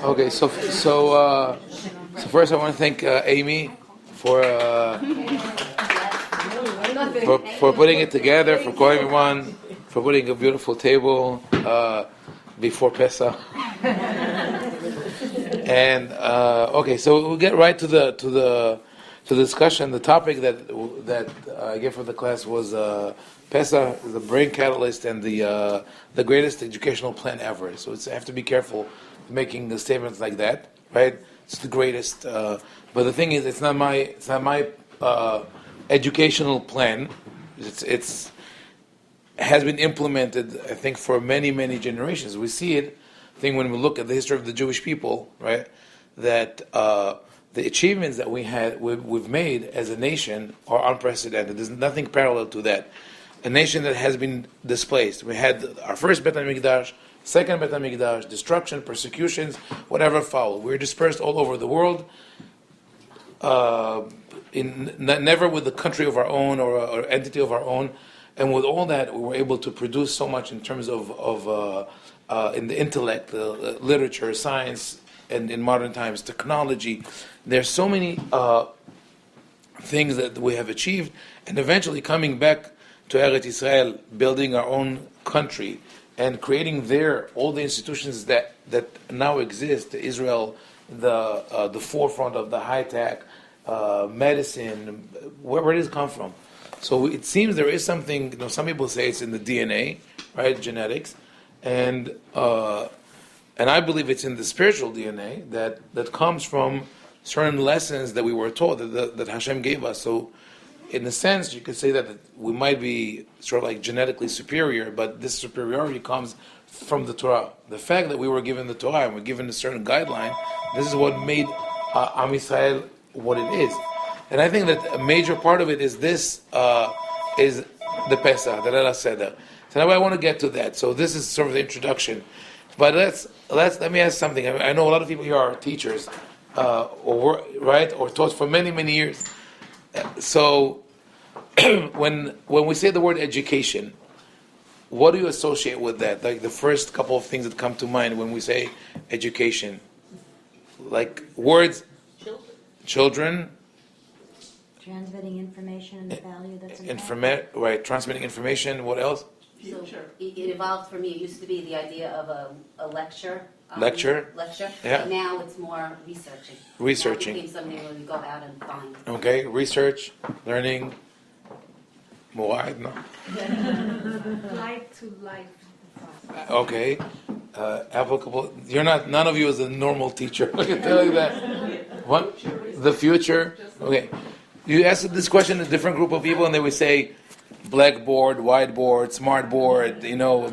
Okay, so first I want to thank Amy for putting it together, for calling everyone, for putting a beautiful table before Pesach. And okay, so we'll get right to the discussion. The topic that I gave for the class was Pesach, the brain catalyst, and the greatest educational plan ever. So I have to be careful making the statements like that, right? It's the greatest, but the thing is, it's not my educational plan. It's has been implemented, I think, for many generations. We see it. I think when we look at the history of the Jewish people, right, that the achievements that we've made as a nation are unprecedented. There's nothing parallel to that. A nation that has been displaced. We had our first Bet HaMikdash, second Bet HaMikdash, destruction, persecutions, whatever followed. We were dispersed all over the world, never with a country of our own or entity of our own. And with all that, we were able to produce so much in terms of in the intellect, literature, science, and in modern times, technology. There's so many things that we have achieved, and eventually coming back to Eretz Israel, building our own country, and creating there all the institutions that now exist. Israel, the forefront of the high tech, medicine. Where does it come from? So it seems there is something. Some people say it's in the DNA, right? Genetics, and I believe it's in the spiritual DNA that comes from certain lessons that we were taught that Hashem gave us. So, in a sense, you could say that we might be sort of like genetically superior, but this superiority comes from the Torah. The fact that we were given the Torah and we're given a certain guideline, this is what made Am Yisrael what it is. And I think that a major part of it is this, is the Pesach, the Leila Seder. So now I want to get to that. So this is sort of the introduction. But let me ask something. I know a lot of people here are teachers, or taught for many years. So when we say the word education, what do you associate with that? Like the first couple of things that come to mind when we say education, like words, children. Transmitting information and the value that's in right, transmitting information. What else? So it evolved for me. It used to be the idea of a lecture. Lecture. Yeah. But now it's more researching. Researching. Now it became something where we go out and find. Okay, research, learning. Mo'ad, no. Life to life. Okay, applicable. None of you is a normal teacher. I can tell you that. What? The future. Okay. You ask this question to a different group of people, and they would say, blackboard, whiteboard, smartboard,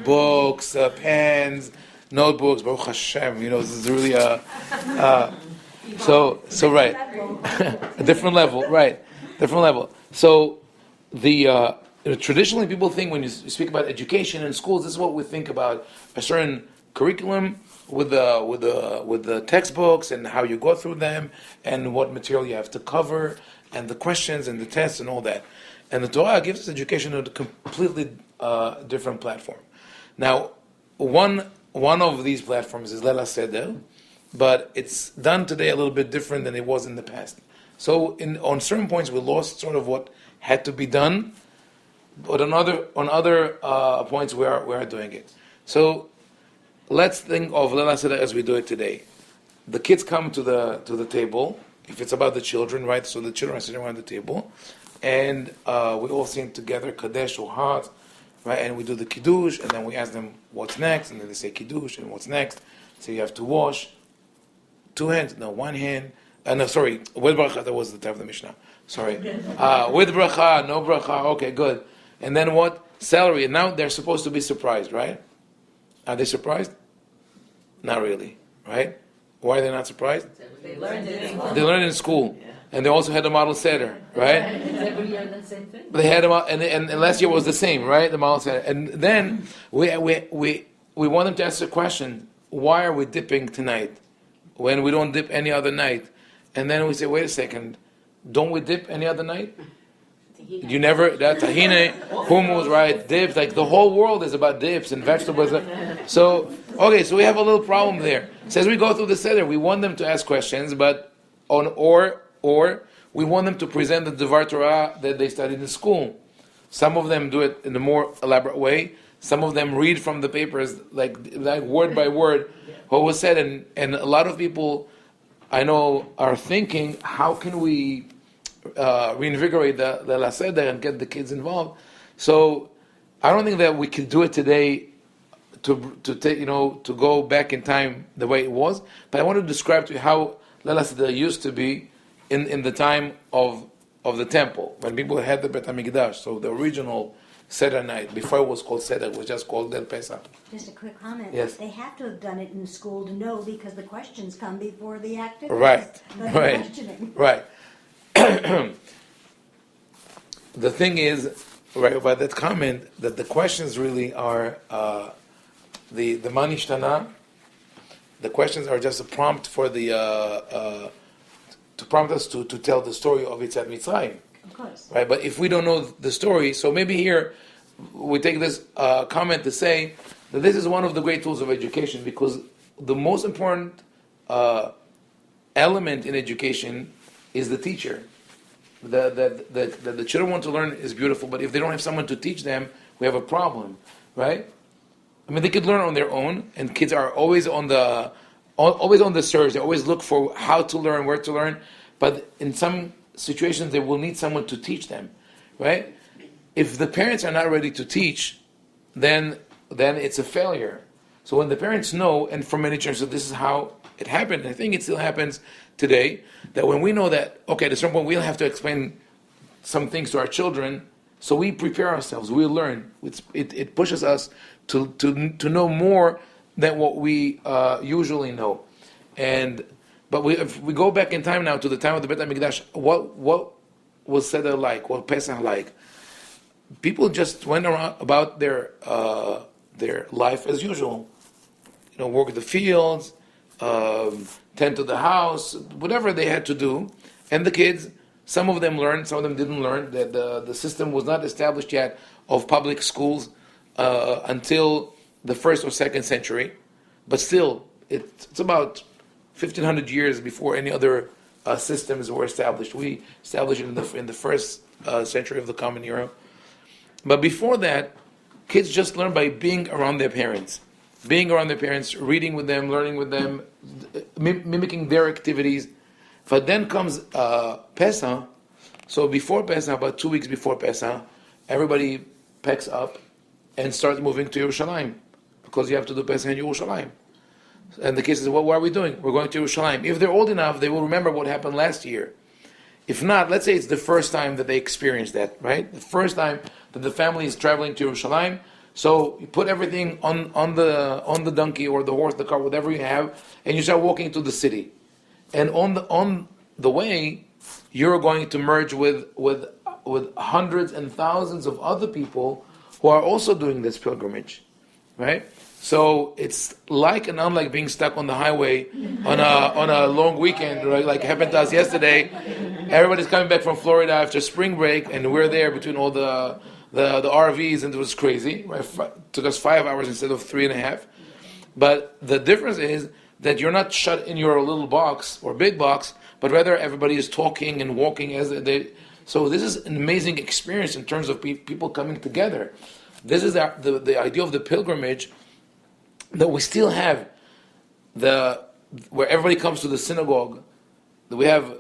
books, pens, notebooks. Baruch Hashem, this is really so right, a different level, right? Different level. So traditionally, people think when you speak about education in schools, this is what we think about: a certain curriculum with the textbooks and how you go through them and what material you have to cover and the questions and the tests and all that. And the Torah gives us education on a completely different platform. Now, one of these platforms is Leila Seder, but it's done today a little bit different than it was in the past. So on certain points we lost sort of what had to be done, but on other points we are doing it. So let's think of Leila Seder as we do it today. The kids come to the table. If it's about the children, right? So the children are sitting around the table, and we all sing together Kadesh or Hat, right? And we do the Kiddush, and then we ask them what's next, and then they say Kiddush, and what's next? So you have to wash 2 hands, no, 1 hand. With bracha, that was the time of the Mishnah. Sorry. With bracha, no bracha, okay, good. And then what? Celery. And now they're supposed to be surprised, right? Are they surprised? Not really, right? Why are they not surprised? They learned it in school. They learned it in school. Yeah. And they also had the model Seder, right? Is every year the same thing? They had and last year was the same, right? The model Seder. And then we want them to ask the question, why are we dipping tonight when we don't dip any other night? And then we say, wait a second, don't we dip any other night? You never, that tahine, hummus, right, dips, like the whole world is about dips and vegetables. So, okay, so we have a little problem there. So as we go through the Seder, we want them to ask questions, but or we want them to present the Devar Torah that they studied in school. Some of them do it in a more elaborate way. Some of them read from the papers, like word by word, what was said, and a lot of people I know are thinking, how can we reinvigorate the La Seder and get the kids involved? So I don't think that we can do it today to take, to go back in time the way it was. But I want to describe to you how La Seder used to be in the time of the temple, when people had the Bet HaMikdash. So the original Seder night, before it was called Seder, it was just called Del Pesach. Just a quick comment. Yes. They have to have done it in school to know, because the questions come before the activities. Right, But right, questioning. right. The thing is, right, about that comment, that the questions really are the Manishtana. The questions are just a prompt for the to prompt us to tell the story of Yitzhak Mitzrayim. Of course. Right, but if we don't know the story, so maybe here we take this comment to say that this is one of the great tools of education, because the most important element in education is the teacher. The children want to learn is beautiful, but if they don't have someone to teach them, we have a problem, right? I mean, they could learn on their own, and kids are always on the search. They always look for how to learn, where to learn, but in some situations they will need someone to teach them, right? If the parents are not ready to teach, then it's a failure. So when the parents know, and for many churches this is how it happened, and I think it still happens today, that when we know that, okay, at a certain point we'll have to explain some things to our children, so we prepare ourselves, we learn. It pushes us to know more than what we usually know. But if we go back in time now to the time of the Bet HaMikdash, what was Seder like? What Pesach like? People just went around about their life as usual. Work the fields, tend to the house, whatever they had to do. And the kids, some of them learned, some of them didn't learn. That the system was not established yet of public schools until the 1st or 2nd century. But still, it's about 1,500 years before any other systems were established. We established it in the 1st century of the Common Era. But before that, kids just learn by being around their parents. Being around their parents, reading with them, learning with them, mimicking their activities. But then comes Pesach. So before Pesach, about 2 weeks before Pesach, everybody packs up and starts moving to Yerushalayim, because you have to do Pesach in Yerushalayim. And the kids say, well, what are we doing? We're going to Yerushalayim. If they're old enough, they will remember what happened last year. If not, let's say it's the first time that they experienced that, right? The first time that the family is traveling to Yerushalayim. So you put everything on the donkey or the horse, the car, whatever you have, and you start walking to the city. And on the way, you're going to merge with hundreds and thousands of other people who are also doing this pilgrimage, right? So it's like and unlike being stuck on the highway on a long weekend, right? Like happened to us yesterday. Everybody's coming back from Florida after spring break, and we're there between all the RVs, and it was crazy. Right? Took us 5 hours instead of 3.5. But the difference is that you're not shut in your little box or big box, but rather everybody is talking and walking as they. So this is an amazing experience in terms of people coming together. This is the idea of the pilgrimage, that we still have where everybody comes to the synagogue. That we have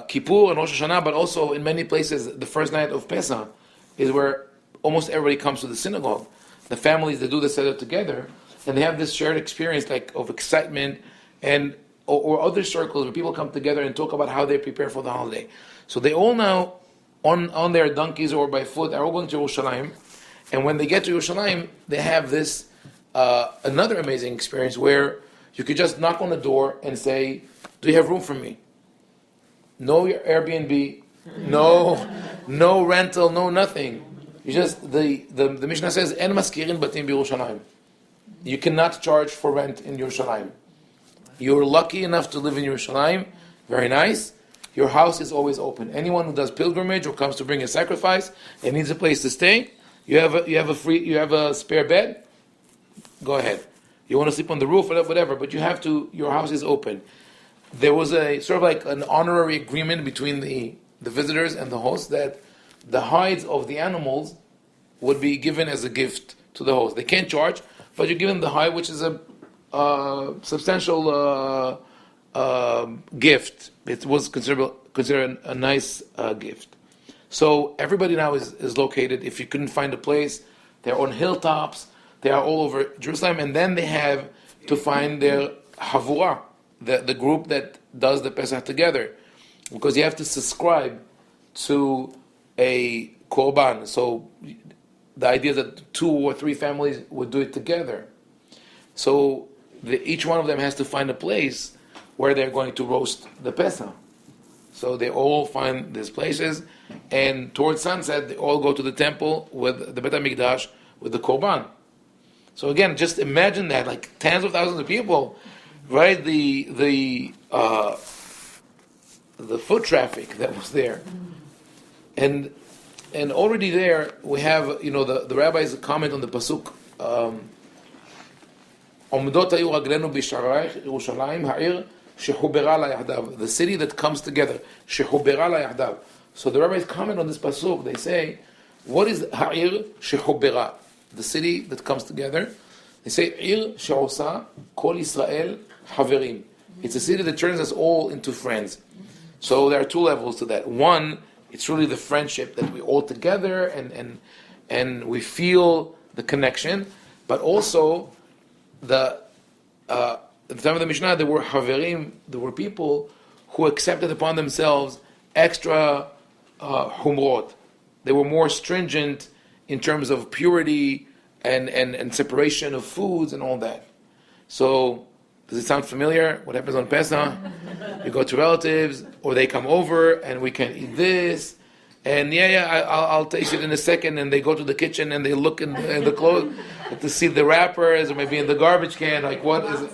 Kippur and Rosh Hashanah, but also in many places the first night of Pesach is where almost everybody comes to the synagogue. The families that do the Seder together, and they have this shared experience like of excitement, and or other circles where people come together and talk about how they prepare for the holiday. So they all now on their donkeys or by foot are all going to Yerushalayim, and when they get to Yerushalayim, they have this another amazing experience where you could just knock on the door and say, "Do you have room for me?" No Airbnb, no rental, no nothing. You just the Mishnah says, "En maskirin batim b'Yerushalayim." You cannot charge for rent in Yerushalayim. You're lucky enough to live in Yerushalayim. Very nice. your house is always open. Anyone who does pilgrimage or comes to bring a sacrifice and needs a place to stay, you have a spare bed. Go ahead. You want to sleep on the roof or whatever, but your house is open. There was a sort of like an honorary agreement between the visitors and the host that the hides of the animals would be given as a gift to the host. They can't charge, but you give them the hide, which is a substantial gift. It was considered a nice gift. So everybody now is located. If you couldn't find a place, they're on hilltops. They are all over Jerusalem, and then they have to find their havurah, the group that does the Pesach together, because you have to subscribe to a korban. So the idea is that 2 or 3 families would do it together. So each one of them has to find a place where they're going to roast the Pesach. So they all find these places, and towards sunset, they all go to the temple with the Bet HaMikdash with the korban. So again, just imagine that, like tens of thousands of people, right? The foot traffic that was there, and already there we have, the rabbis comment on the pasuk. עומדות היו רגלינו בשערייך ירושלים העיר שחוברה לה יחדיו, the city that comes together, שחוברה לה יחדיו. So the rabbis comment on this pasuk. They say, what is העיר שחוברה? The city that comes together. They say עיר שעושה כל ישראל חברים. It's a city that turns us all into friends. So there are 2 levels to that. One, it's really the friendship that we all together and we feel the connection, but also at the time of the Mishnah, there were haverim, there were people who accepted upon themselves extra humrot. They were more stringent in terms of purity and separation of foods and all that. So, does it sound familiar? What happens on Pesach? You go to relatives, or they come over, and we can eat this. And I'll taste it in a second. And they go to the kitchen and they look in the clothes to see the wrappers, or maybe in the garbage can. Like, what is it?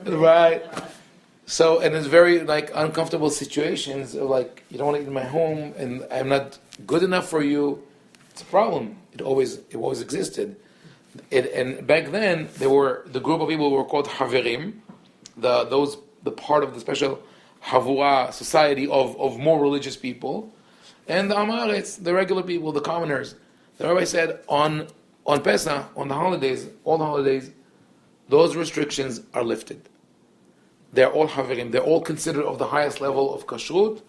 Right. So, and it's very uncomfortable situations of you don't want to eat in my home, and I'm not good enough for you. It's a problem. It always existed. And back then there were the group of people who were called haverim, the part of the special Havurah society of more religious people, and the Amaretz, the regular people, the commoners. The rabbi said on Pesach, on the holidays, all the holidays, those restrictions are lifted. They're all Haverim. They're all considered of the highest level of kashrut.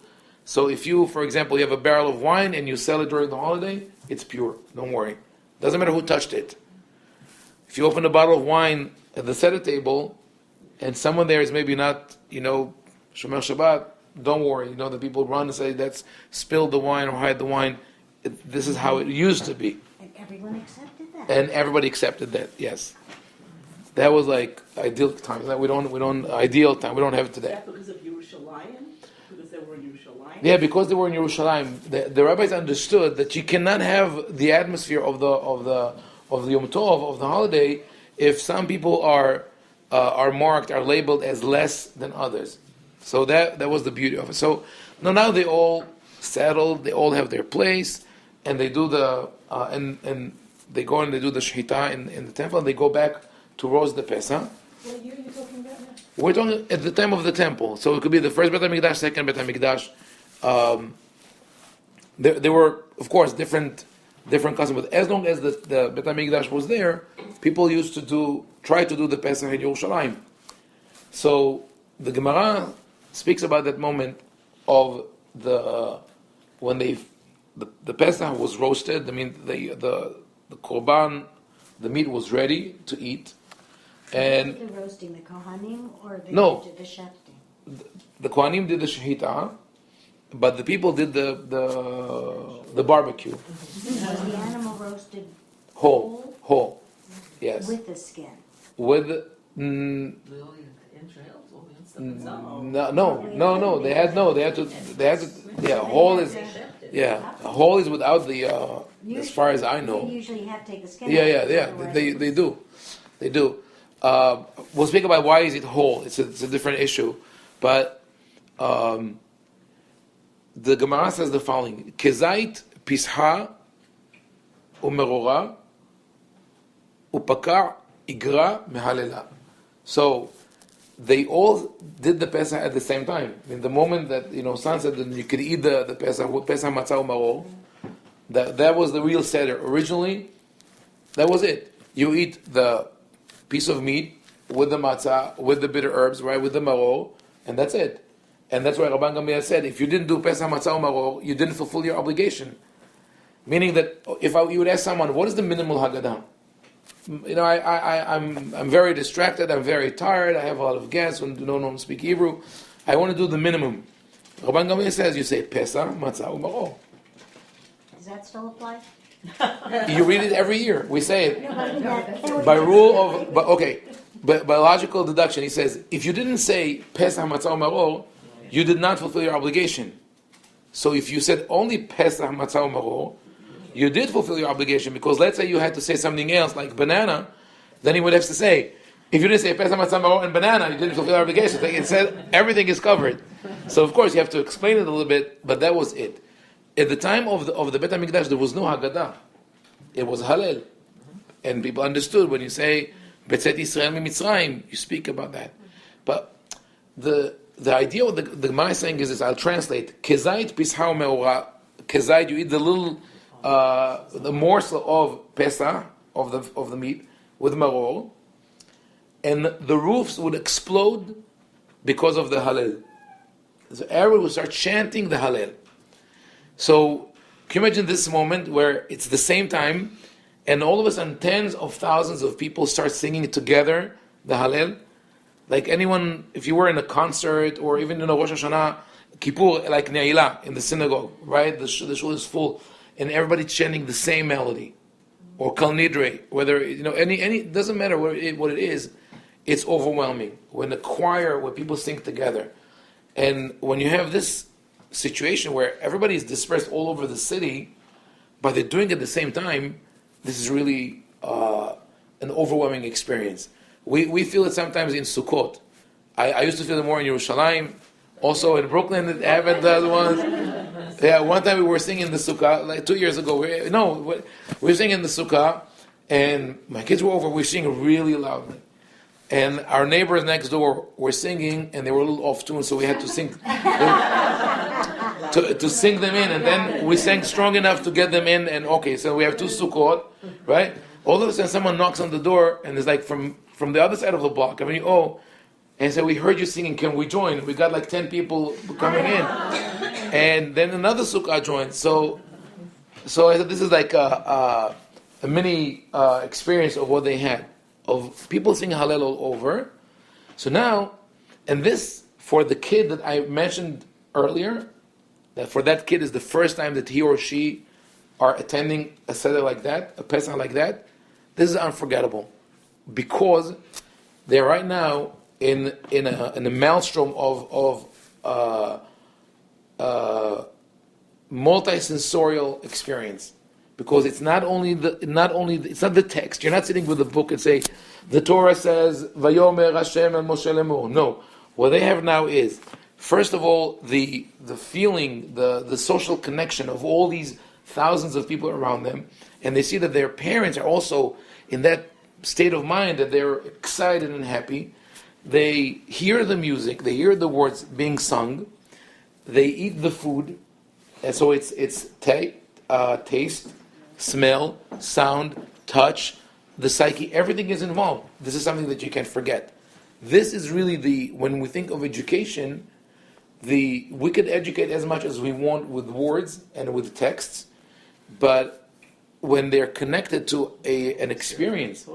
So if you, for example, you have a barrel of wine and you sell it during the holiday, it's pure. Don't worry. Doesn't matter who touched it. If you open a bottle of wine at the Seder table, and someone there is maybe not, Shomer Shabbat, don't worry. The people run and say, let's spill the wine or hide the wine. This is how it used to be. And everyone accepted that. And everybody accepted that, yes. That was ideal times. We don't ideal time. We don't have it today. Is that because of Yerushalayim? Because they were in Yerushalayim? Yeah, because they were in Yerushalayim. The rabbis understood that you cannot have the atmosphere of the Yom Tov, of the holiday, if some people are marked, are labeled as less than others. So that was the beauty of it. So now they all settled, they all have their place, and they do and they go and they do the shechita in the temple, and they go back to roast the Pesach. What year are you talking about now? We're talking at the time of the temple. So it could be the first Bet HaMikdash, second Bet HaMikdash. There were, of course, different customs. But as long as the Bet HaMikdash was there, people used to try to do the Pesach in Yerushalayim. So the Gemara speaks about that moment of when the Pesach was roasted. I mean, the korban, the meat was ready to eat. And Did the roasting, the Kohanim, or the Shechting? The Kohanim did the shechita, but the people did the barbecue. Was the animal roasted Whole, yes. with the skin? With no. They had to. Whole is without the. As far as I know. They usually have to take the skin. Yeah. They do. We'll speak about why is it whole. It's a different issue, but the Gemara says the following: Kezait pisha umerora upakar igra mehalela. So they all did the Pesach at the same time. In the moment that San said that you could eat the Pesach with Pesach matzah umaror, that was the real Seder. Originally, that was it. You eat the piece of meat with the matzah, with the bitter herbs, right, with the maror, and that's it. And that's why Rabban Gamliel said, if you didn't do Pesach matzah umaror, you didn't fulfill your obligation. Meaning that you would ask someone, what is the minimal Haggadah? I'm very distracted, I'm very tired, I have a lot of guests who don't speak Hebrew. I want to do the minimum. Rabban Gamliel says, you say Pesach, Matzah, Umaror. Does that still apply? You read it every year. We say it. No, By rule of, by logical deduction, he says, if you didn't say Pesach, Matzah, Umaror, you did not fulfill your obligation. So if you said only Pesach, Matzah, Umaror, you did fulfill your obligation, because let's say you had to say something else like banana, then he would have to say, if you didn't say Pesach, Matzah, Umaror, and banana, you didn't fulfill your obligation. It said everything is covered. So of course you have to explain it a little bit, but that was it. At the time of the Beit HaMikdash, there was no Haggadah. It was Hallel. And people understood when you say Betzet Yisrael miMitzrayim, you speak about that. But the idea of the Gemara is saying is this, I'll translate. Kezait pisha meora. Kezait, you eat the little the morsel of Pesach, of the meat, with maror, and the roofs would explode because of the Hallel. So everyone would start chanting the Hallel. So can you imagine this moment where it's the same time, and all of a sudden tens of thousands of people start singing together the Hallel? Like anyone, if you were in a concert or even in a Rosh Hashanah, Kippur, like Ne'ilah in the synagogue, right? The shul is full, and everybody chanting the same melody, or Kal Nidre, whether any doesn't matter what it is, it's overwhelming. When the choir, when people sing together, and when you have this situation where everybody is dispersed all over the city, but they're doing it at the same time, this is really an overwhelming experience. We feel it sometimes in Sukkot. I used to feel it more in Yerushalayim. Also in Brooklyn, it happened once. Yeah, one time we were singing the Sukkah, like 2 years ago. We were singing the Sukkah, and my kids were over. We were singing really loudly. And our neighbors next door were singing, and they were a little off tune, so we had to sing to sing them in, and then we sang strong enough to get them in. And okay, so we have 2 Sukkot, right? All of a sudden, someone knocks on the door, and it's like from the other side of the block. And so we heard you singing. Can we join? We got like 10 people coming in, and then another Sukkah joined. So I said this is like a mini experience of what they had, of people singing Hallel all over. So now, and this, for the kid that I mentioned earlier, that for that kid is the first time that he or she are attending a Seder like that, a Pesach like that, this is unforgettable. Because they're right now in a maelstrom of multi-sensorial experience. Because it's not the text. You're not sitting with a book and say, the Torah says, Vayomer Hashem el Moshe lemor. No. What they have now is, first of all, the feeling, the social connection of all these thousands of people around them, and they see that their parents are also in that state of mind that they're excited and happy. They hear the music, they hear the words being sung, they eat the food, and so it's taste, smell, sound, touch, the psyche, everything is involved. This is something that you can't forget. This is really when we think of education, we could educate as much as we want with words and with texts, but when they're connected to an experience,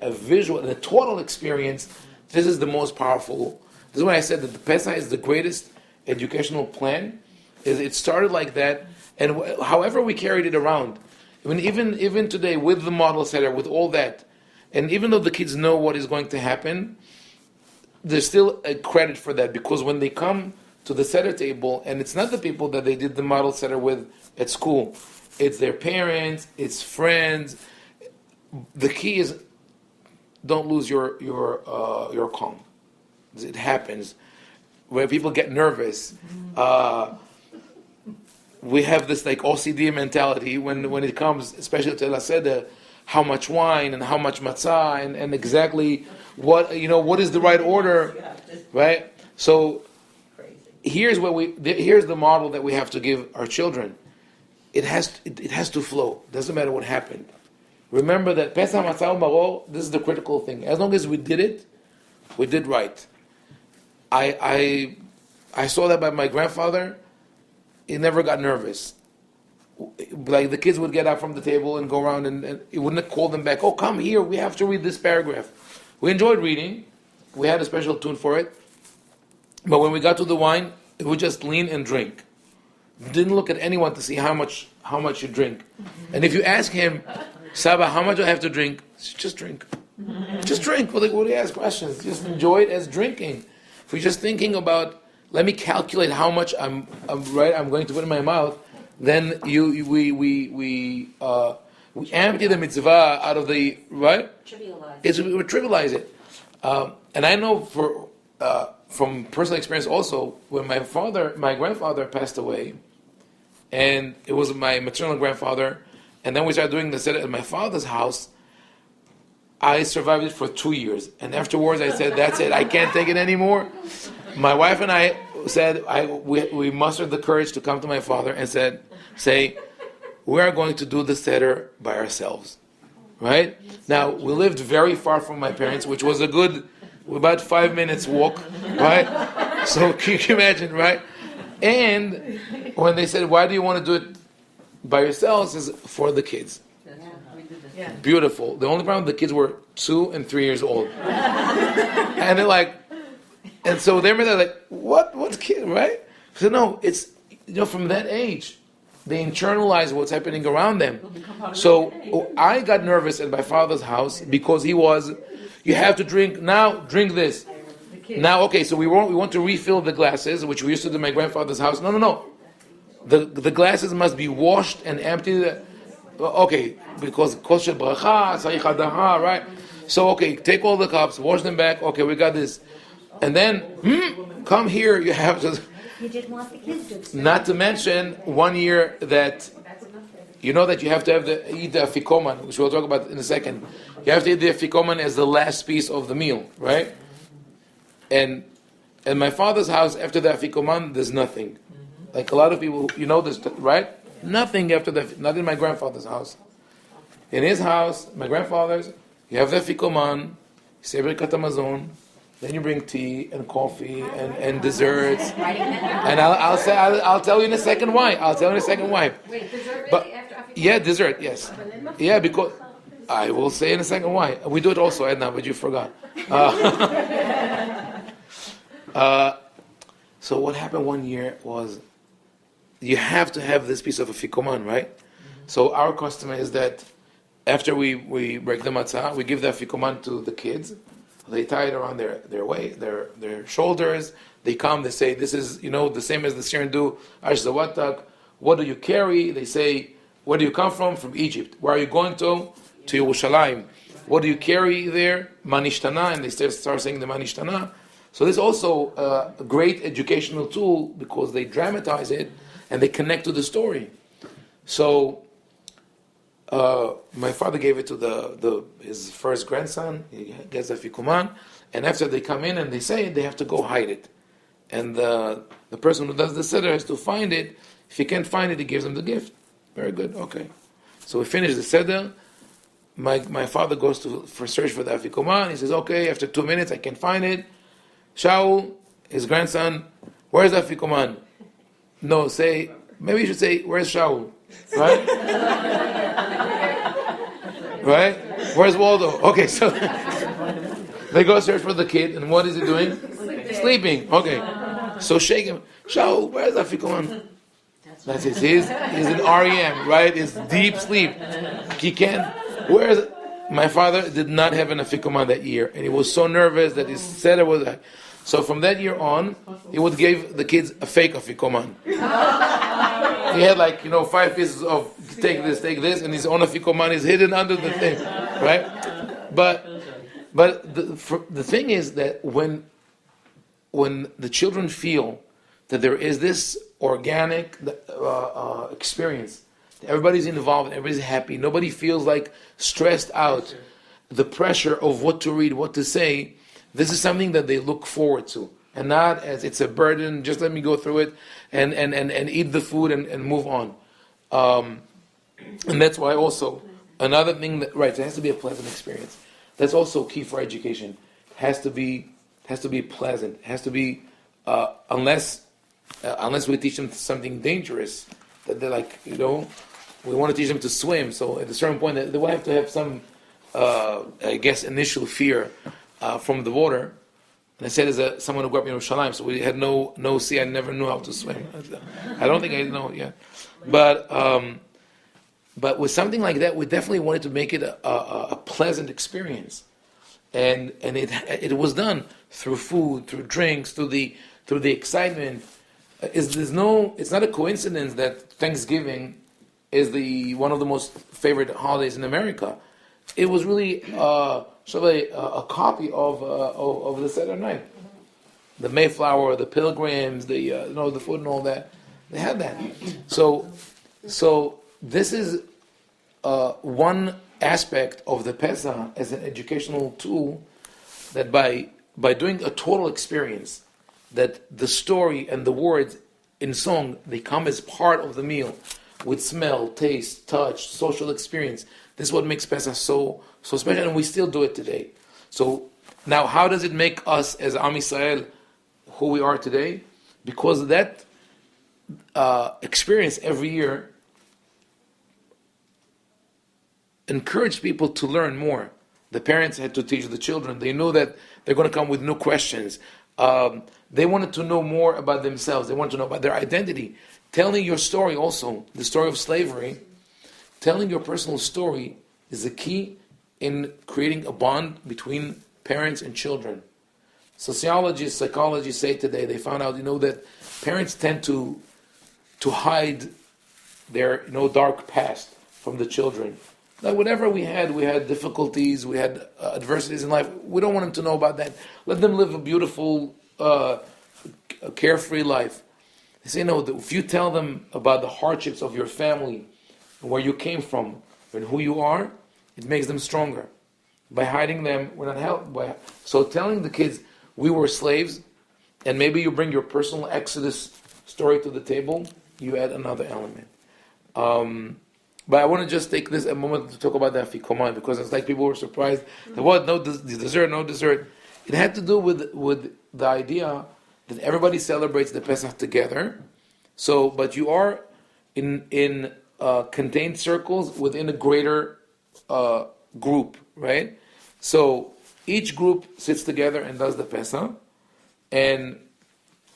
a visual, a total experience, this is the most powerful. This is why I said that the Pesach is the greatest educational plan. It started like that, and however we carried it around, I mean, even today with the model Seder, with all that, and even though the kids know what is going to happen, there's still a credit for that, because when they come to the Seder table, and it's not the people that they did the model Seder with at school, it's their parents, it's friends. The key is, don't lose your calm. It happens. where people get nervous. We have this like OCD mentality when it comes, especially to La Seder, how much wine and how much matzah and exactly what is the right order, right? So here's the model that we have to give our children. It has to flow. Doesn't matter what happened. Remember that Pesach Matzah Maror. This is the critical thing. As long as we did it, we did right. I saw that by my grandfather. He never got nervous. Like the kids would get up from the table and go around and he wouldn't call them back. Oh, come here. We have to read this paragraph. We enjoyed reading. We had a special tune for it. But when we got to the wine, it would just lean and drink. Didn't look at anyone to see how much you drink. And if you ask him, Saba, how much do I have to drink? Just drink. Just drink. What do you ask questions? Just enjoy it as drinking. If we're just thinking about, let me calculate how much I'm going to put in my mouth, then we empty the mitzvah out of the right. We trivialize it. And I know from personal experience also, when my grandfather passed away, and it was my maternal grandfather, and then we started doing the Seder at my father's house. I survived it for 2 years, and afterwards I said, "That's it. I can't take it anymore." My wife and I said, we mustered the courage to come to my father and say, we are going to do the Seder by ourselves, right? Now we lived very far from my parents, which was a good about 5 minutes walk, right? So can you imagine, right? And when they said, "Why do you want to do it by yourselves?" is for the kids. Yeah. Beautiful. The only problem, the kids were 2 and 3 years old. And they're like, and so they're like, what's kid, right? So no, it's, from that age, they internalize what's happening around them. So I got nervous at my father's house because he was, you have to drink, now drink this. Now, okay, so we want to refill the glasses, which we used to do at my grandfather's house. No. The glasses must be washed and emptied. Okay, because kosher bracha, tzarich hadaha, right? So, okay, take all the cups, wash them back. Okay, we got this. And then, come here, you have to... You didn't want the kids to experience. Not to mention, 1 year that... You know that you have to eat the afikoman, which we'll talk about in a second. You have to eat the afikoman as the last piece of the meal, right? And in my father's house, after the afikoman, there's nothing. Like a lot of people, this, right? Nothing after that. Not in my grandfather's house. In his house, my grandfather's, you have the afikoman, you say Birkat Hamazon, then you bring tea and coffee and desserts. And I'll tell you in a second why. Wait, dessert But, really after Afikoman? yeah, dessert, yes. Yeah, because I will say in a second why. We do it also, Edna, but you forgot. So what happened 1 year was, you have to have this piece of afikoman, right? So our custom is that after we break the matzah, we give the afikoman to the kids. They tie it around their shoulders. They come, they say, this is, the same as the Syrian do, Ash Zawatak. What do you carry? They say, where do you come from? From Egypt. Where are you going to? To Yerushalayim. What do you carry there? Manishtana, and they start saying the Manishtana. So this is also a great educational tool because they dramatize it and they connect to the story. So my father gave it to his first grandson. He gets a fikuman, and after they come in and they say it, they have to go hide it. And the person who does the Seder has to find it. If he can't find it, he gives him the gift. Very good, okay. So we finish the Seder. My father goes for search for the afikoman. He says, okay, after 2 minutes, I can't find it. Shaul, his grandson, where's the afikoman? No, maybe you should say, where's Shaul? Right? Right? Where's Waldo? Okay, so they go search for the kid, and what is he doing? Sleeping. Okay. So shake him. Shaul, where's the afikoman? That's it. He's in REM, right? It's deep sleep. He can't. My father did not have an afikoman that year, and he was so nervous that his Seder was like. So from that year on, he would give the kids a fake afikoman. He had 5 pieces of take this, and his own afikoman is hidden under the thing, right? But the thing is that when when the children feel that there is this organic experience, everybody's involved, everybody's happy, nobody feels like stressed out, the pressure of what to read, what to say, this is something that they look forward to, and not as it's a burden, just let me go through it and eat the food and move on. And that's why also, another thing that, right, so it has to be a pleasant experience. That's also key for education. Has to be pleasant. Has to be, unless we teach them something dangerous, that they're like, we want to teach them to swim. So at a certain point, they will have to have some, I guess, initial fear from the water. And I said, as someone who grew up in Yerushalayim, so we had no sea. I never knew how to swim. I don't think I know yet. But with something like that, we definitely wanted to make it a pleasant experience, and it was done through food, through drinks, through the excitement. It's not a coincidence that Thanksgiving is one of the most favorite holidays in America. It was really a copy of the Seder night, the Mayflower, the Pilgrims, the food and all that. They had that. So this is one aspect of the Pesach as an educational tool, that by doing a total experience, that the story and the words in song, they come as part of the meal, with smell, taste, touch, social experience. This is what makes Pesach so special, and we still do it today. So now, how does it make us as Am Yisrael who we are today? Because that experience every year encouraged people to learn more. The parents had to teach the children. They knew that they're going to come with new questions. They wanted to know more about themselves. They wanted to know about their identity. Telling your story also, the story of slavery, telling your personal story is the key in creating a bond between parents and children. Sociologists, psychologists say today, they found out, that parents tend to hide their, dark past from the children. Like whatever we had difficulties, we had adversities in life. We don't want them to know about that. Let them live a beautiful, carefree life. They say, no, if you tell them about the hardships of your family, and where you came from, and who you are, it makes them stronger. By hiding them, we're not helped. So telling the kids, we were slaves, and maybe you bring your personal Exodus story to the table, you add another element. But I want to just take this a moment to talk about the afikoman, because it's like people were surprised that no dessert. It had to do with the idea that everybody celebrates the Pesach together. So, but you are in contained circles within a greater group, right? So each group sits together and does the Pesach, and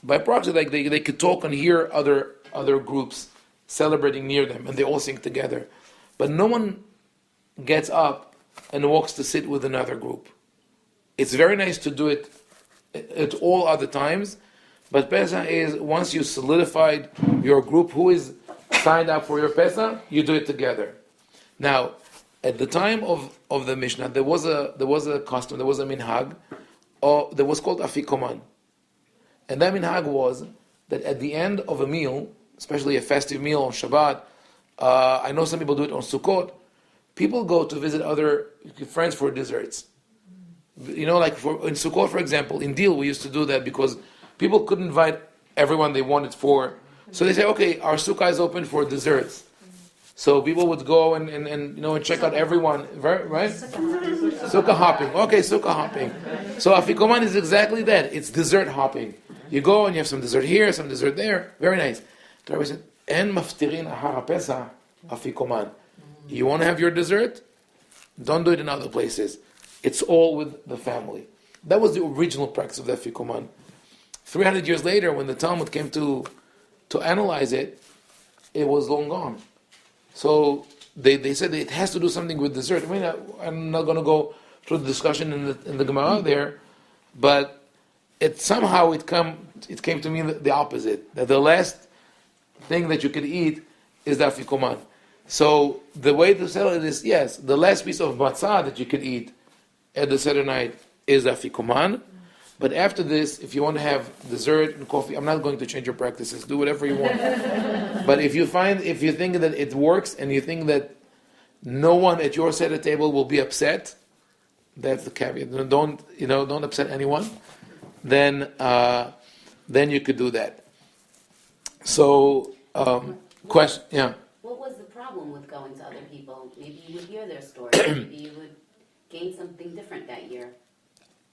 by proxy, like they could talk and hear other groups celebrating near them, and they all sing together. But no one gets up and walks to sit with another group. It's very nice to do it at all other times, but Pesach is, once you solidified your group, who is signed up for your Pesach, you do it together. Now, at the time of the Mishnah, there was a custom, there was a minhag, that was called afikoman. And that minhag was that at the end of a meal, especially a festive meal on Shabbat, I know some people do it on Sukkot, people go to visit other friends for desserts. Like in Sukkot, for example, in Deal, we used to do that because people couldn't invite everyone they wanted for. So they say, okay, our sukkah is open for desserts. So people would go and check out everyone, right? Sukkah hopping. Okay, sukkah hopping. So afikoman is exactly that. It's dessert hopping. You go and you have some dessert here, some dessert there. Very nice. The Rabbi said, "En maftirin ahar Pesach afikoman." You want to have your dessert? Don't do it in other places. It's all with the family. That was the original practice of the afikoman. 300 years later, when the Talmud came to analyze it, it was long gone. So they said that it has to do something with dessert. I mean, I'm not going to go through the discussion in the Gemara there, but it came to me the opposite, that the last thing that you can eat is the afikoman. So the way to sell it is, yes, the last piece of matzah that you can eat at the Seder night is afikoman, But after this, if you want to have dessert and coffee, I'm not going to change your practices. Do whatever you want. But if you think that it works and you think that no one at your Seder table will be upset, that's the caveat. Don't upset anyone. Then you could do that. So, question, yeah. What was the problem with going to other people? Maybe you would hear their story. Maybe you would gain something different that year.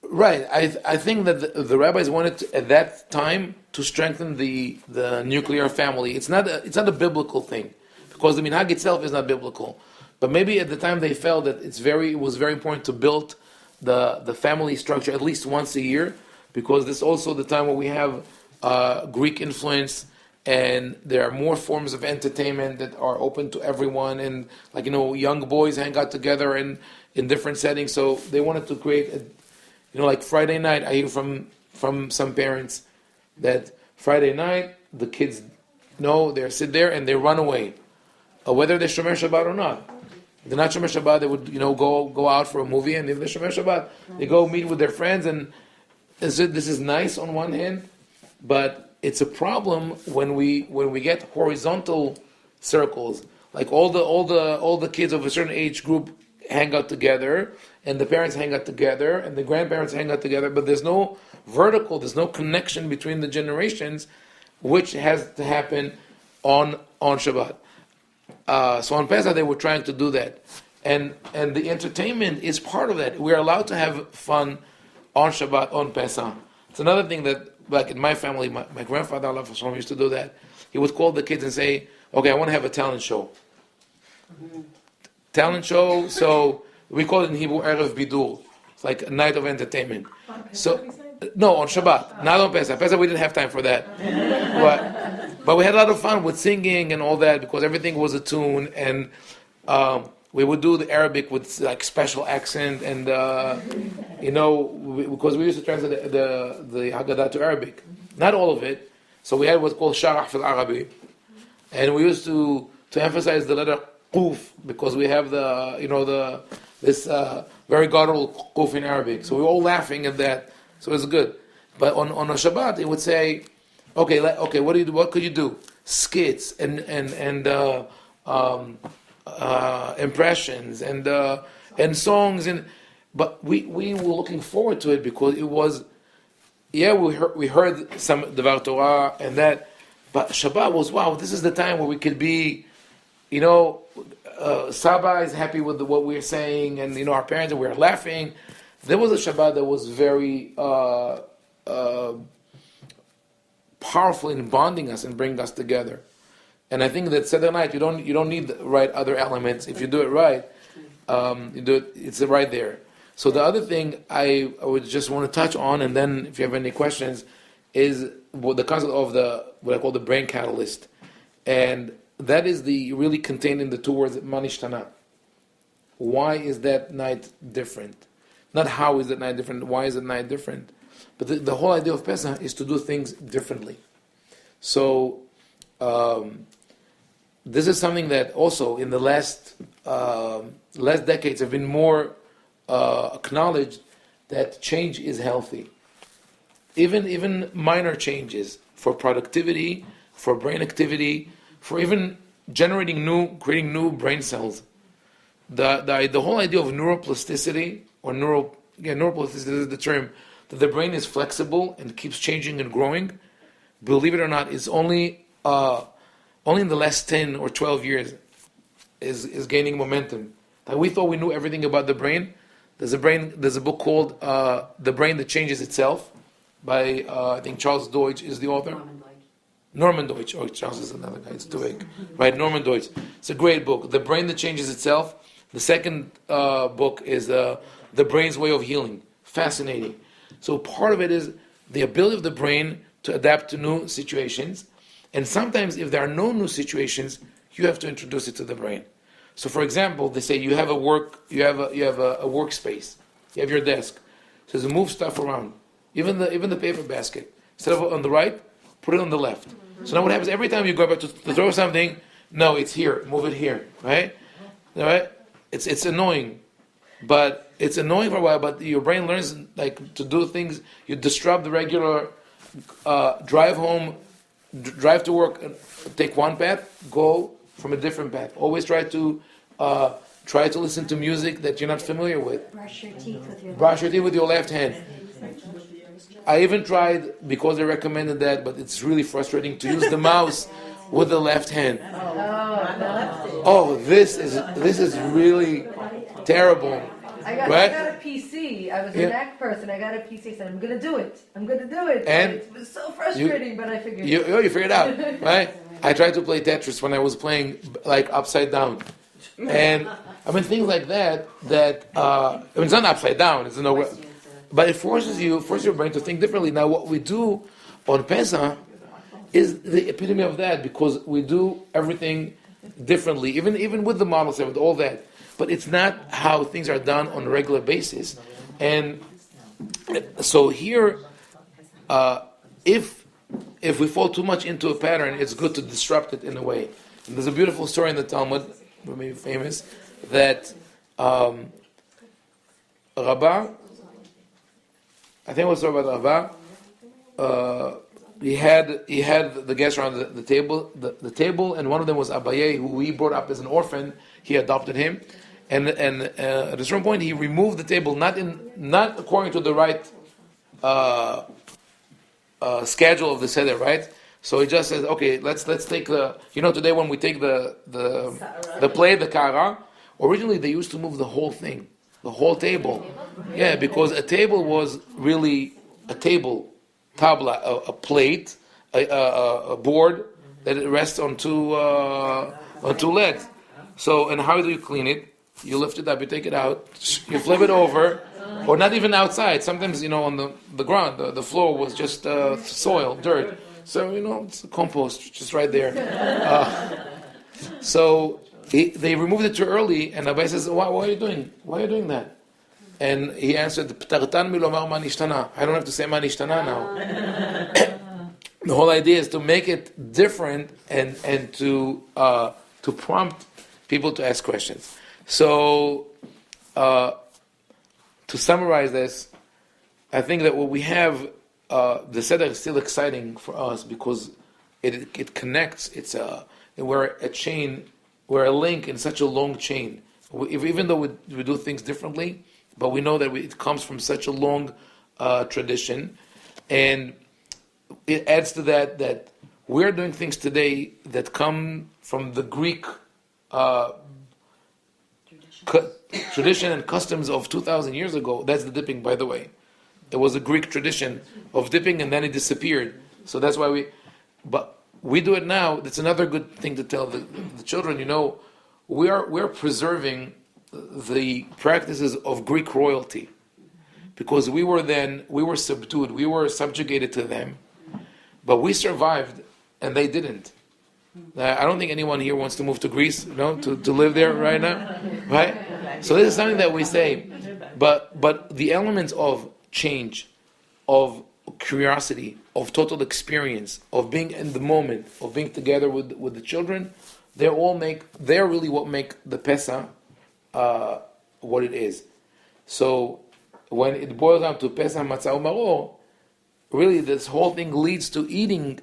Right. I think that the rabbis wanted to, at that time to strengthen the nuclear family. It's not a biblical thing, because the minhag itself is not biblical. But maybe at the time they felt that it was very important to build the family structure at least once a year, because this is also the time where we have Greek influence, and there are more forms of entertainment that are open to everyone, and young boys hang out together in different settings. So they wanted to create like Friday night, I hear from some parents that Friday night the kids they sit there and they run away, whether they're Shomer Shabbat or not. If they're not Shomer Shabbat, they would go out for a movie, and if they're Shomer Shabbat, they go meet with their friends. And this is nice on one hand, but it's a problem when we get horizontal circles, like all the kids of a certain age group hang out together, and the parents hang out together, and the grandparents hang out together, but there's no there's no connection between the generations, which has to happen on Shabbat. So on Pesach they were trying to do that, and the entertainment is part of that. We're allowed to have fun on Shabbat, on Pesach. It's another thing that, like in my family, my grandfather, Allah Hashem, used to do that. He would call the kids and say, "Okay, I want to have a talent show." Talent show, so we call it in Hebrew Erev Bidur. It's like a night of entertainment. So, no, on Shabbat, not on Pesach. Pesach we didn't have time for that. But we had a lot of fun with singing and all that, because everything was a tune, and we would do the Arabic with like special accent, and because we used to translate the Haggadah to Arabic, not all of it. So we had what's called Sharah fil Arabi, and we used to emphasize the letter Quf, because we have this very guttural Quf in Arabic. So we were all laughing at that. So it's good. But on a Shabbat, it would say, okay, what do you do? What could you do? Skits and impressions and songs, but we were looking forward to it, because it was, we heard some Devar Torah and that, but Shabbat was, wow, this is the time where we could be, Saba is happy with what we're saying, and our parents, and we're laughing. There was a Shabbat that was very powerful in bonding us and bringing us together. And I think that Seder night, you don't need the right other elements. If you do it right, you do it. It's right there. So the other thing I would just want to touch on, and then if you have any questions, is the concept of what I call the brain catalyst, and that is really contained in the two words manishtana. Why is that night different? Not how is that night different. Why is that night different? But the whole idea of Pesach is to do things differently. So this is something that also in the last decades have been more acknowledged, that change is healthy. Even minor changes for productivity, for brain activity, for even creating new brain cells. The whole idea of neuroplasticity, or neuroplasticity is the term, that the brain is flexible and keeps changing and growing. Believe it or not, is only in the last 10 or 12 years is gaining momentum. Like we thought we knew everything about the brain. There's a book called The Brain That Changes Itself by I think Charles Deutsch is the author. Norman Deutsch. Oh, Charles is another guy. It's too big. Right, Norman Deutsch. It's a great book. The Brain That Changes Itself. The second book is The Brain's Way of Healing. Fascinating. So part of it is the ability of the brain to adapt to new situations. And sometimes if there are no new situations, you have to introduce it to the brain. So for example, they say you have a workspace. You have your desk. It says move stuff around. Even the paper basket. Instead of on the right, put it on the left. So now what happens every time you go back to throw something? No, it's here. Move it here. Right? All right? It's annoying, but It's annoying for a while, but your brain learns like to do things. You disrupt the regular drive home, drive to work, take one path, go from a different path. Always try to listen to music that you're not familiar with. Brush your teeth with your Brush your teeth with your left hand. I even tried, because they recommended that, but it's really frustrating to use the mouse with the left hand. Oh, this is really terrible. I got a PC. I was a Mac person. I got a PC. I said, I'm going to do it. And it was so frustrating, but I figured you figured it out, right? I tried to play Tetris when I was playing like upside down. And I mean, things like that, I mean, it's not upside down, it's no, but it forces your brain to think differently. Now, what we do on Pesach is the epitome of that, because we do everything differently, even with the models and with all that. But it's not how things are done on a regular basis. And so here, if we fall too much into a pattern, it's good to disrupt it in a way. And there's a beautiful story in the Talmud, maybe famous, that Rabbi, I think it was about Rabbi, he had the guests around the table, and one of them was Abaye, who he brought up as an orphan. He adopted him, and at a certain point he removed the table, not according to the right schedule of the Seder, right? So he just says, okay, let's take today when we take the plate, the kara, originally they used to move the whole thing, the whole table. Yeah, because a table was really a table, tabla, a plate, a board that it rests on two legs. So, and how do you clean it? You lift it up, you take it out, you flip it over, or not even outside. Sometimes, on the ground, the floor was just soil, dirt. So, it's a compost, just right there. So they removed it too early, and Rabbi says, why are you doing? Why are you doing that? And he answered, "Ptartan milomar ma nishtana." I don't have to say ma nishtana now. The whole idea is to make it different and to prompt people to ask questions. So, to summarize this, I think that what we have, the Seder is still exciting for us because it connects. We're a chain, we're a link in such a long chain. Even though we do things differently, but we know that it comes from such a long tradition, and it adds to that we're doing things today that come from the Greek tradition and customs of 2,000 years ago. That's the dipping, by the way. It was a Greek tradition of dipping, and then it disappeared. So that's why but we do it now. That's another good thing to tell the children. We're preserving the practices of Greek royalty, because we were subdued, we were subjugated to them, but we survived and they didn't. I don't think anyone here wants to move to Greece, to live there right now, right? So this is something that we say, but the elements of change, of curiosity, of total experience, of being in the moment, of being together with the children, they're really what make the Pesach what it is. So when it boils down to Pesach Matzah U'Maror, really this whole thing leads to eating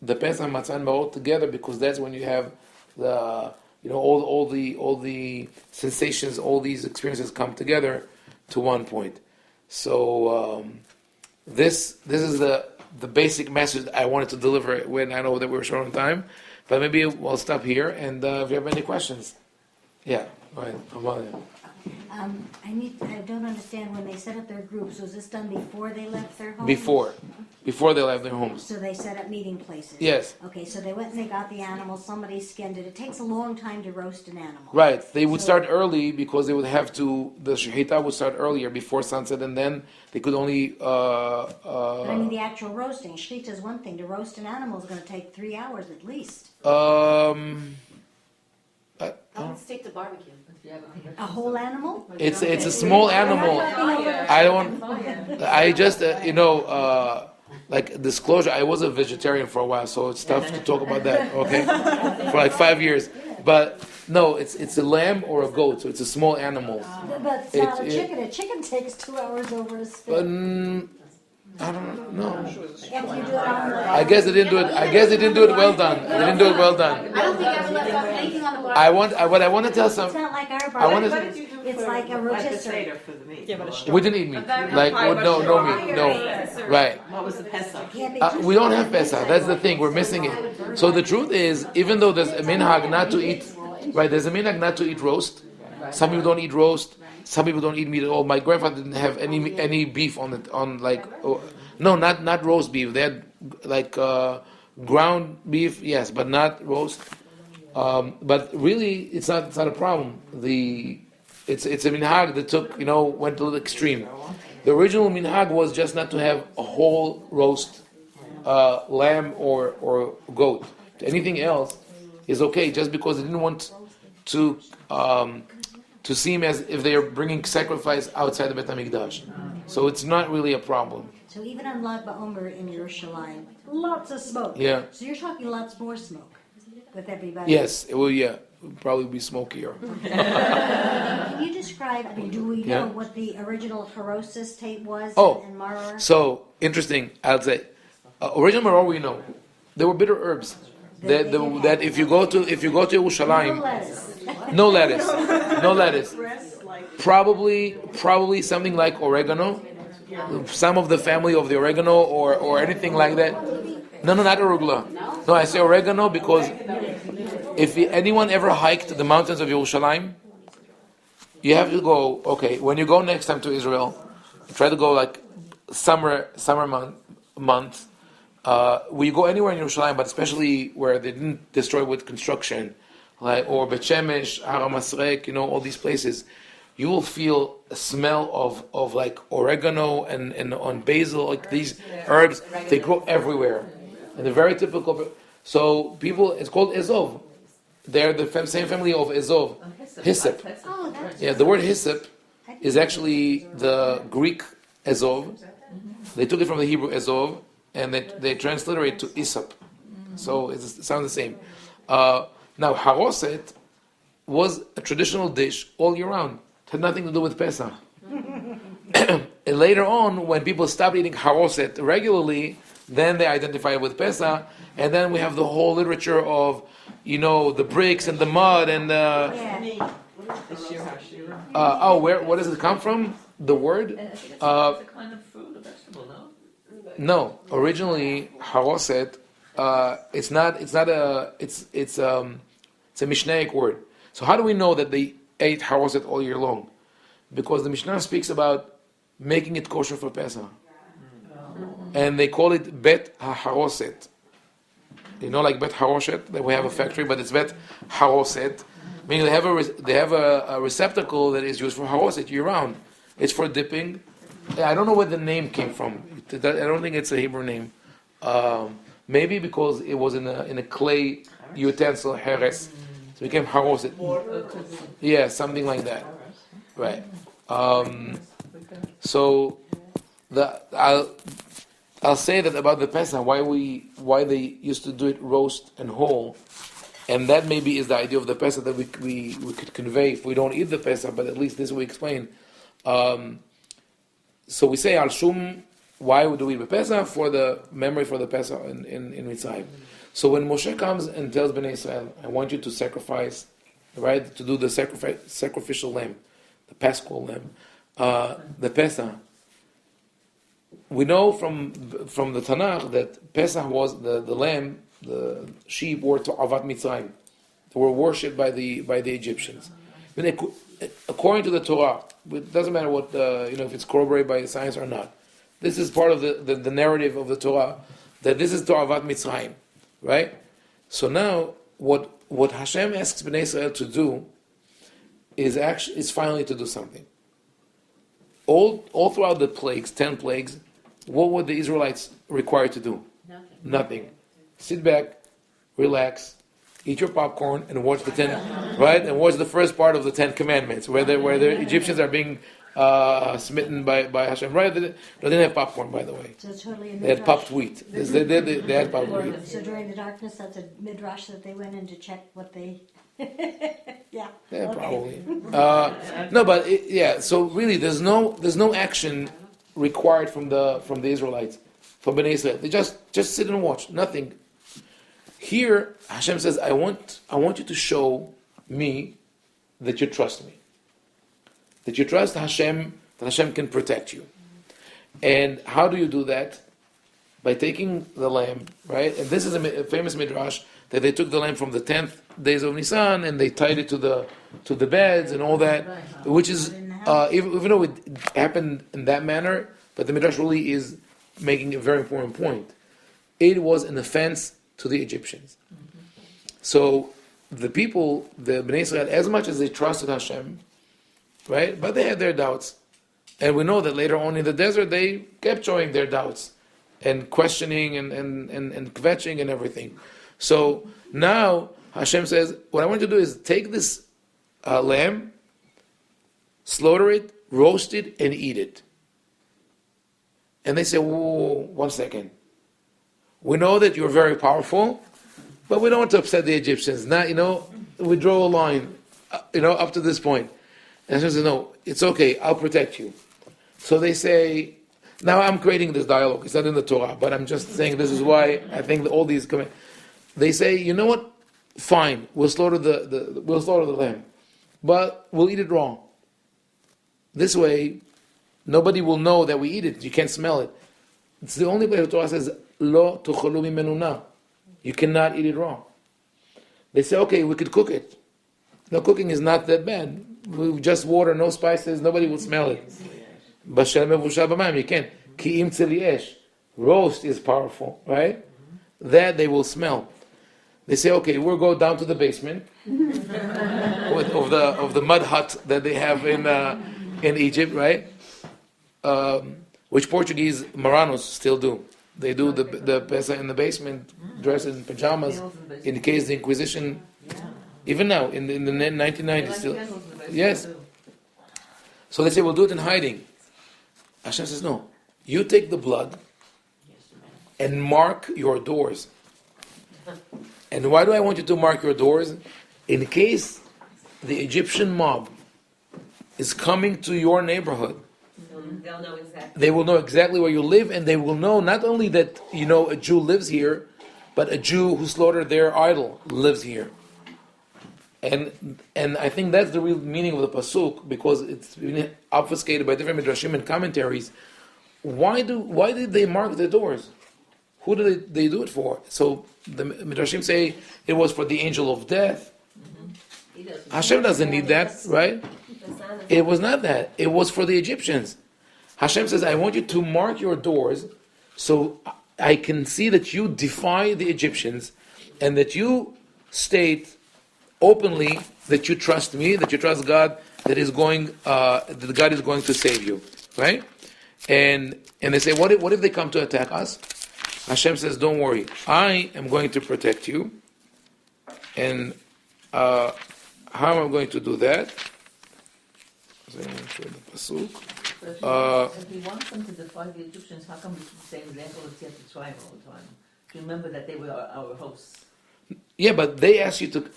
the Pesach Matzah and Maror together, because that's when you have the all the sensations, all these experiences come together to one point. So this is the basic message I wanted to deliver when I know that we're short on time, but maybe we'll stop here, and if you have any questions. Yeah, go ahead. Ovadia. I don't understand, when they set up their groups, was this done before they left their homes? Before they left their homes. So they set up meeting places? Yes. Okay, so they went and they got the animal, somebody skinned it. It takes a long time to roast an animal. Right. They would start early because they would have to, the shechita would start earlier before sunset, and then they could only... But I mean the actual roasting. Shechita is one thing. To roast an animal is going to take 3 hours at least. How long does it take to barbecue? A whole animal? It's a small animal. Like disclosure, I was a vegetarian for a while, so it's tough to talk about that, okay? For like 5 years. But no, it's a lamb or a goat, so it's a small animal. But it's not a chicken. A chicken takes 2 hours over a spit. But I don't know. After you do it on the... I guess they didn't do it. I guess they didn't do it well done. They didn't do it well done. I don't think I ever left off anything on the bar. What I want to tell It's some. not like our I wanna- barbecue. It's like a rotisserie. Seder for the meat. We didn't eat meat. Like no meat. No. Right. What was the Pesach? Can't be We don't have Pesach. That's the thing. We're missing it. So the truth is, even though there's a minhag not to eat, right? There's a minhag not to eat roast. Some people don't eat roast. Some people don't eat meat at all. My grandfather didn't have any beef not roast beef. They had like ground beef, yes, but not roast. But really, it's not a problem. It's a minhag that went a little extreme. The original minhag was just not to have a whole roast lamb or goat. Anything else is okay, just because they didn't want to seem as if they are bringing sacrifice outside the Beit HaMikdash. So it's not really a problem. So even on Lag BaOmer in Yerushalayim, lots of smoke. Yeah. So you're talking lots more smoke with everybody. Yes, it will probably be smokier. Can you describe, do we know Yeah. what the original Harosis tape was Oh. in Maror? So interesting. I'll say, original maror we know. There were bitter herbs. That if you go to No Yerushalayim, lettuce. no lettuce. Breast, like Probably something like oregano. Some of the family of the oregano or anything like that. No, not arugula. No, I say oregano because if anyone ever hiked the mountains of Yerushalayim, you have to go. Okay, when you go next time to Israel, try to go like summer month. When you go anywhere in Yerushalayim, but especially where they didn't destroy with construction, like or Bet Shemesh, Har HaMasrek, all these places, you will feel a smell of like oregano and on basil, like these herbs. They grow everywhere, and they're very typical. So people, it's called Ezov. They're the same family of Ezov, hyssop. Oh, that's Yeah, the word hyssop is actually the Greek Ezov. They took it from the Hebrew Ezov, and they transliterate to Isop. So it sounds the same. Now, haroset was a traditional dish all year round. It had nothing to do with Pesach. And later on, when people stopped eating haroset regularly, then they identify it with Pesach, and then we have the whole literature of, the bricks and the mud and yeah. what does it come from? The word? It's a kind of fruit or vegetable, no? No, originally haroset. It's a Mishnaic word. So how do we know that they ate haroset all year long? Because the Mishnah speaks about making it kosher for Pesach, and they call it bet haroset. Like bet haroshet, that we have a factory, but it's bet haroset, meaning they have a receptacle that is used for haroset year round. It's for dipping. I don't know where the name came from. I don't think it's a Hebrew name. Maybe because it was in a clay utensil, heres, so it became haroset. Yeah, something like that. Right. So I'll say that about the Pesach, why they used to do it roast and whole, and that maybe is the idea of the Pesach that we could convey if we don't eat the Pesach, but at least this we explain. So we say al shum. Why do we eat the Pesach? For the memory for the Pesach in Mitzrayim. So when Moshe comes and tells Bnei Israel, I want you to sacrifice, right, to do the sacrificial lamb, the Paschal lamb, the Pesach. We know from the Tanakh that Pesach was the lamb, the sheep were to Avat Mitzrayim. They were worshipped by the Egyptians. According to the Torah, it doesn't matter what if it's corroborated by science or not. This is part of the narrative of the Torah that this is to Avat Mitzrayim, right? So now what Hashem asks Bnei Israel to do is finally to do something. All throughout the plagues, 10 plagues, what were the Israelites required to do? Nothing. Sit back, relax, eat your popcorn, and watch the 10, right? And watch the first part of the 10 Commandments, where the Egyptians are being smitten by Hashem. Right? They didn't have popcorn, by the way. So totally a They had midrash. popped wheat. They had popped wheat. So during the darkness, that's a midrash that they went in to check what they Yeah. Yeah, Okay. probably. No, but so really, there's no action required from the Israelites, from Bnei Israel. They just sit and watch, nothing. Here, Hashem says, I want you to show me that you trust me, that you trust Hashem, that Hashem can protect you. And how do you do that? By taking the lamb, right? And this is a famous midrash that they took the lamb from the 10th days of Nisan and they tied it to the beds and all that, which is even though it happened in that manner, but the midrash really is making a very important point. It was an offense to the Egyptians. So the people, the Bnei Israel, as much as they trusted Hashem, right? But they had their doubts, and we know that later on in the desert they kept showing their doubts and questioning and kvetching and everything. So now Hashem says, what I want you to do is take this lamb, slaughter it, roast it, and eat it. And they say, whoa, 1 second. We know that you're very powerful, but we don't want to upset the Egyptians. Now, we draw a line, up to this point. And Hashem says, no, it's okay, I'll protect you. So they say, now I'm creating this dialogue. It's not in the Torah, but I'm just saying this is why I think that all these come in. They say, you know what? Fine, we'll slaughter the lamb, but we'll eat it raw. This way, nobody will know that we eat it. You can't smell it. It's the only place the Torah says, Lo tucholu mimenuna. You cannot eat it raw. They say, okay, we could cook it. No, cooking is not that bad. With just water, no spices, nobody will smell it. Bashel mevushal b'mayim, you can't. Ki im tzeli. Roast is powerful, right? That they will smell. They say, okay, we'll go down to the basement of the mud hut that they have in Egypt, right? Which Portuguese Maranos still do. They do the Pesach in the basement, dressed in pajamas, in case the Inquisition, even now, in the 1990s still. Yes. So they say, we'll do it in hiding. Hashem says, no. You take the blood and mark your doors. And why do I want you to mark your doors? In case the Egyptian mob is coming to your neighborhood, They'll know exactly. they will know exactly where you live, and they will know not only that a Jew lives here, but a Jew who slaughtered their idol lives here. And I think that's the real meaning of the pasuk, because it's been obfuscated by different midrashim and commentaries. Why did they mark the doors? Who did they do it for? So the midrashim say it was for the angel of death. Hashem doesn't need that, right? It was not that. It was for the Egyptians. Hashem says, I want you to mark your doors so I can see that you defy the Egyptians and that you state openly that you trust me, that you trust God, that God is going to save you, right? And they say, what if they come to attack us? Hashem says, don't worry, I am going to protect you. And how am I going to do that? If he wants them to defy the Egyptians, how come it's the same example as he had to try them all the time? Do you remember that they were our hosts? Yeah, but they asked you to.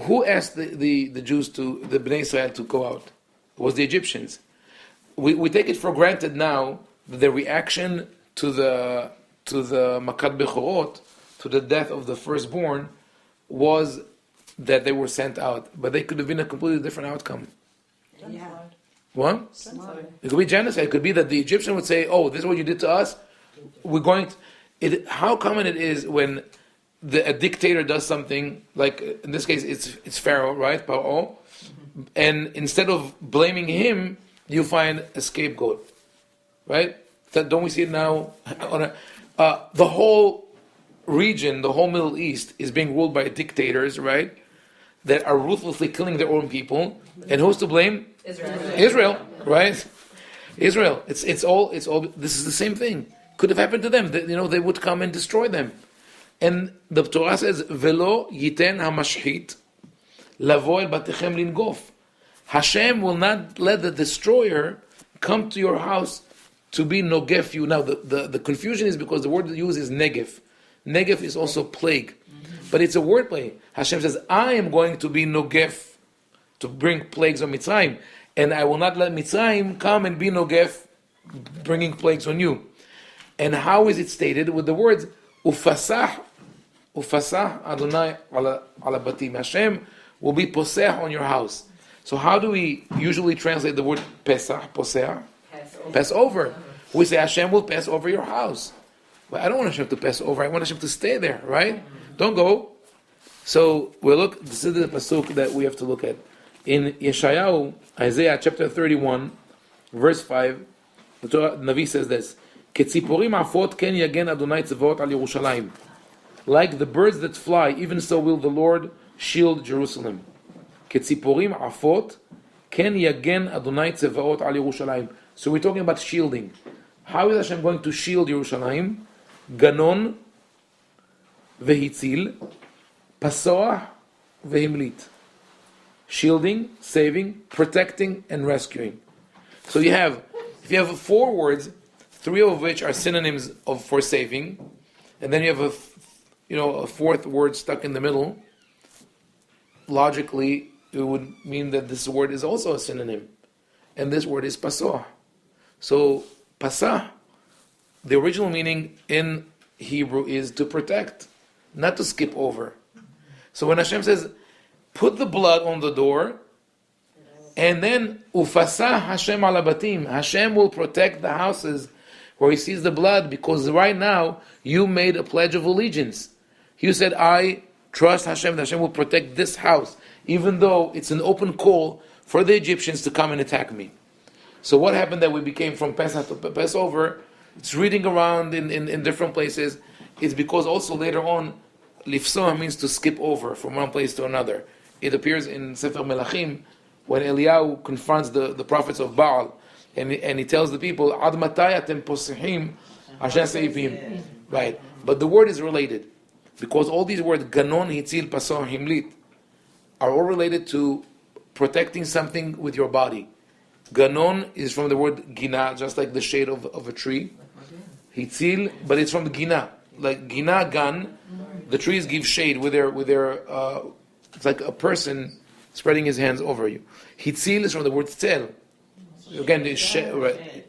Who asked the Jews the Bnei Israel to go out? It was the Egyptians. We take it for granted now that the reaction to the Makat Bechorot, to the death of the firstborn, was that they were sent out. But they could have been a completely different outcome. Yeah. What? It could be genocide. It could be that the Egyptian would say, "Oh, this is what you did to us. We're going to." How common it is when a dictator does something, like in this case, it's Pharaoh, right? Paro, and instead of blaming him, you find a scapegoat, right? Don't we see it now? The whole region, the whole Middle East, is being ruled by dictators, right? That are ruthlessly killing their own people, and who's to blame? Israel, right? Israel. It's all. This is the same thing. Could have happened to them. They would come and destroy them. And the Torah says, "Velo yiten hamashchit lavo el batechem lingof." Hashem will not let the destroyer come to your house to be nogef you. Now the confusion is because the word used is negef. Negef is also plague. but it's a wordplay. Hashem says, I am going to be nogef, to bring plagues on Mitzrayim, and I will not let Mitzrayim come and be nogef, bringing plagues on you. And how is it stated? With the words, ufasah Adonai ala batim. Hashem will be poseh on your house. So how do we usually translate the word pesach, poseh? Pass over. We say Hashem will pass over your house. But I don't want Hashem to pass over. I want Hashem to stay there, right? Don't go. So we look. This is the pasuk that we have to look at in Yeshayahu, Isaiah chapter 31, verse 5. The Torah, Navi says this: "Ketziporim afot ken yagen Adonai tzavaot al Yerushalayim." Like the birds that fly, even so will the Lord shield Jerusalem. Ketziporim afot ken yagen Adonai tzavaot al Yerushalayim. So we're talking about shielding. How is Hashem going to shield Yerushalayim? Ganon vehitzil, pasoah vehimlit. Shielding, saving, protecting, and rescuing. So if you have 4 words, 3 of which are synonyms for saving, and then you have a 4th word stuck in the middle. Logically, it would mean that this word is also a synonym, and this word is pasoah. So pasah, the original meaning in Hebrew is to protect, not to skip over. So when Hashem says, put the blood on the door, and then ufasah Hashem ala batim, Hashem will protect the houses where He sees the blood, because right now you made a pledge of allegiance. You said, I trust Hashem, that Hashem will protect this house, even though it's an open call for the Egyptians to come and attack me. So what happened that we became from Pesach to Passover? It's reading around in different places. It's because also later on, lifsoah means to skip over from one place to another. It appears in Sefer Melachim when Eliyahu confronts the prophets of Baal, and he tells the people, Ad matay atem posehim Hashem seifim. Right. But the word is related, because all these words, ganon, hitzil, pasoh, himlit, are all related to protecting something with your body. Ganon is from the word gina, just like the shade of a tree. Hitzil, but it's from the gina, like gina, gan. The trees give shade with their. It's like a person spreading his hands over you. Hitzil is from the word tzel. Again, the right.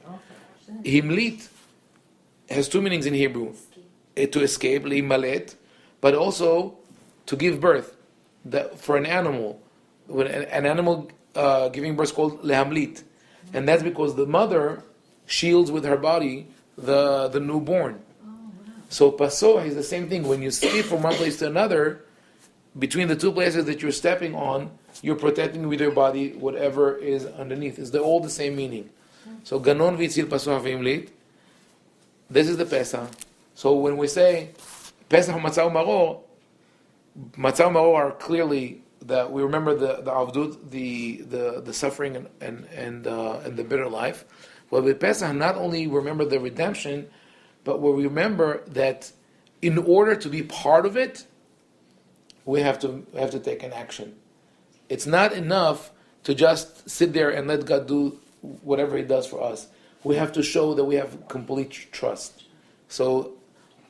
Himlit has 2 meanings in Hebrew: to escape, limalet, but also to give birth. That for an animal, when an animal giving birth is called lehamlit, and that's because the mother shields with her body the newborn. So pasoah is the same thing. When you skip from one place to another, between the 2 places that you're stepping on, you're protecting with your body whatever is underneath. It's all the same meaning. So ganon vitzil pasoah veimlit. This is the Pesach. So when we say Pesach matzah maror are clearly that we remember the avdut, the suffering and the bitter life. Well, with Pesach, not only remember the redemption, but we remember that in order to be part of it, we have to take an action. It's not enough to just sit there and let God do whatever He does for us. We have to show that we have complete trust. So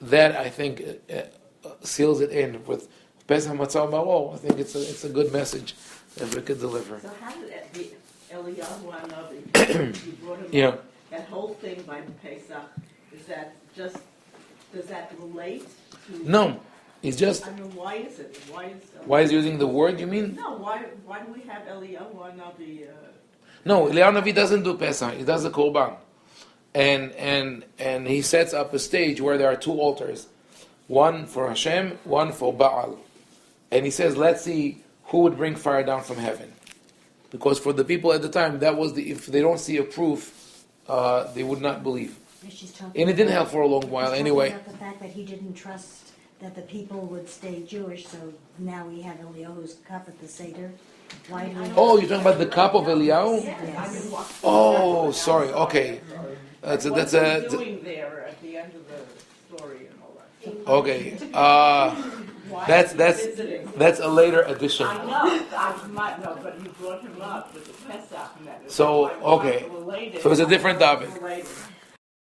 that, I think, seals it in with Pesach Matzah Maror. I think it's a good message that we could deliver. So how did Eliyahu Hanavi, you brought him up, that whole thing by Pesach, does that relate to... No, it's just... I mean, why is it? Why is he using the word, you mean? No, why do we have Eliyahu Hanavi... No, Eliyahu Hanavi doesn't do Pesach. He does the Korban. And he sets up a stage where there are 2 altars. One for Hashem, one for Baal. And he says, let's see who would bring fire down from heaven. Because for the people at the time, that was if they don't see a proof, they would not believe. And it didn't help for a long while anyway. About the fact that he didn't trust that the people would stay Jewish, so now we have Eliyahu's cup at the Seder. Why do we... Oh, you're talking about the cup of Eliyahu? Yes. Oh, sorry. Okay. What are you doing there at the end of the story and all that? Okay. Why That's is he visiting? that's a later addition. I know, I might know, but you brought him up with the Pesach and that. So, Why okay. related? So it's a different topic. Related.